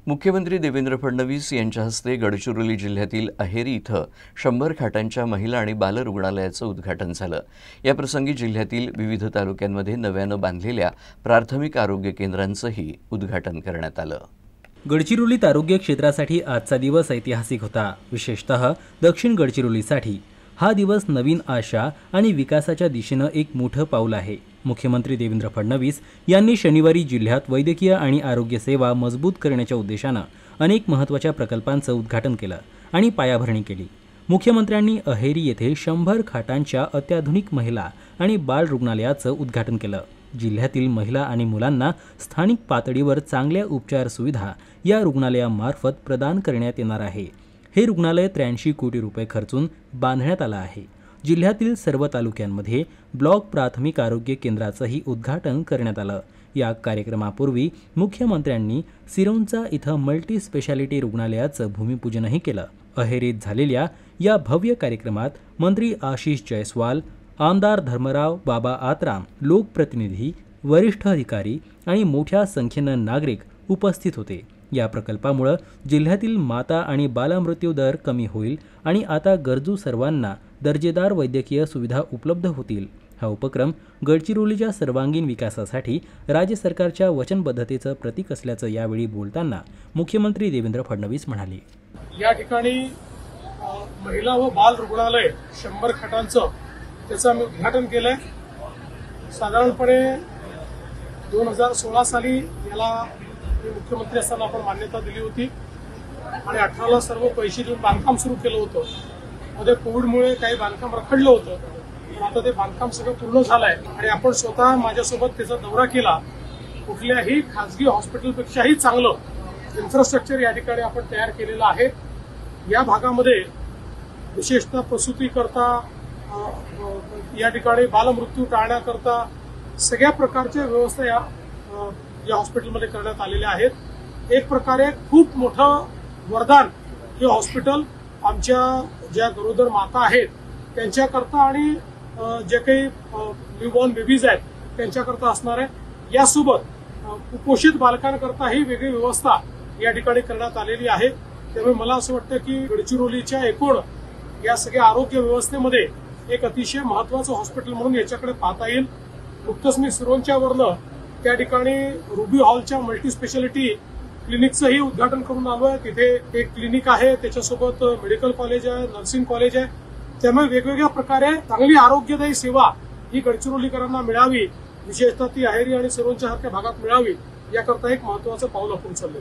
मुख्यमंत्री देवेंद्र फडणवीस यांच्या हस्ते गडचिरोली जिल्ह्यातील अहेरी इथं 100 खाटांच्या महिला आणि बाल रुग्णालयाचं उद्घाटन झालं। याप्रसंगी जिल्ह्यातील विविध तालुक्यांमध्ये नव्यानं बांधलेल्या प्राथमिक आरोग्य केंद्रांचंही उद्घाटन करण्यात आलं। गडचिरोलीत आरोग्य क्षेत्रासाठी आजचा दिवस ऐतिहासिक होता। विशेषतः दक्षिण गडचिरोलीसाठी हा दिवस नवीन आशा आणि विकासाच्या दिशेने एक मोठं पाऊल आहे। मुख्यमंत्री देवेंद्र फडणवीस यांनी शनिवारी जिल्ह्यात वैद्यकीय आणि आरोग्य सेवा मजबूत करण्याच्या उद्देशाने अनेक महत्त्वाच्या प्रकल्पांचं उद्घाटन केलं आणि पायाभरणी केली। मुख्यमंत्र्यांनी अहेरी येथे 100 खाटांच्या अत्याधुनिक महिला आणि बाल रुग्णालयाचं उद्घाटन केलं। जिल्ह्यातील महिला आणि मुलांना स्थानिक पातळीवर चांगल्या उपचार सुविधा या रुग्णालयामार्फत प्रदान करण्यात येणार आहे। हे रुग्णालय 83 कोटी रुपये खर्चून बांधण्यात आलं आहे। जिल्ह्यातील सर्व तालुक्यांमध्ये ब्लॉक प्राथमिक आरोग्य केंद्राचंही उद्घाटन करण्यात आलं। या कार्यक्रमापूर्वी मुख्यमंत्र्यांनी सिरोंचा इथं मल्टी स्पेशालिटी रुग्णालयाचं भूमिपूजनही केलं। अहेरीत झालेल्या या भव्य कार्यक्रमात मंत्री आशिष जयस्वाल, आमदार धर्मराव बाबा आत्राम, लोकप्रतिनिधी, वरिष्ठ अधिकारी आणि मोठ्या संख्येनं नागरिक उपस्थित होते। या प्रकल्पामुळे जिल्ह्यातील माता आणि बालमृत्यू दर कमी होईल आणि आता गरजू सर्वांना दर्जेदार वैद्यकीय सुविधा उपलब्ध होतील। हा उपक्रम गडचिरोलीच्या सर्वांगीण विकासासाठी राज्य सरकारच्या वचनबद्धतेचं प्रतीक असल्याचं यावेळी बोलताना मुख्यमंत्री देवेंद्र फडणवीस म्हणाले। या ठिकाणी महिला व बाल रुग्णालय 100 खाटांचं त्याचं आम्ही उद्घाटन केलंय। साधारणपणे 2016 साली याला मुख्यमंत्री असताना आपण मान्यता दिली होती आणि 18ला सर्व पैसे देऊन बांधकाम सुरू केलं होतं। मध्ये कोविडमुळे काही बांधकाम रखडलं होतं, पण आता ते बांधकाम सगळं पूर्ण झालंय आणि आपण स्वतः माझ्यासोबत त्याचा दौरा केला। कुठल्याही खासगी हॉस्पिटलपेक्षाही चांगलं इन्फ्रास्ट्रक्चर या ठिकाणी आपण तयार केलेलं आहे। या भागामध्ये विशेषतः प्रसूतीकरता या ठिकाणी बालमृत्यू टाळण्याकरता सगळ्या प्रकारच्या व्यवस्था या हॉस्पिटलमध्ये करण्यात आलेल्या आहेत। एक प्रकारे खूप मोठं वरदान हे हॉस्पिटल आमच्या ज्या गरोदर माता आहेत त्यांच्याकरता आणि जे काही न्यूबॉर्न बेबीज आहेत त्यांच्याकरता असणार आहे। यासोबत कुपोषित बालकांकरताही वेगळी व्यवस्था या ठिकाणी करण्यात आलेली आहे। त्यामुळे मला असं वाटतं की गडचिरोलीच्या एकूण या सगळ्या आरोग्य व्यवस्थेमध्ये एक अतिशय महत्वाचं हॉस्पिटल म्हणून याच्याकडे पाहता येईल। नुकतंच मी सिरोंच्या वरनं त्या ठिकाणी रुबी हॉलच्या मल्टी स्पेशालिटी क्लिनिकचंही उद्घाटन करून आलोय। तिथे एक क्लिनिक आहे, त्याच्यासोबत मेडिकल कॉलेज आहे, नर्सिंग कॉलेज आहे। त्यामुळे वेगवेगळ्या प्रकारे चांगली आरोग्यदायी सेवा ही गडचिरोलीकरांना मिळावी, विशेषतः ती अहेरी आणि सिरोंच्या सारख्या भागात मिळावी, याकरता एक महत्वाचं पाऊल आपण उचललं।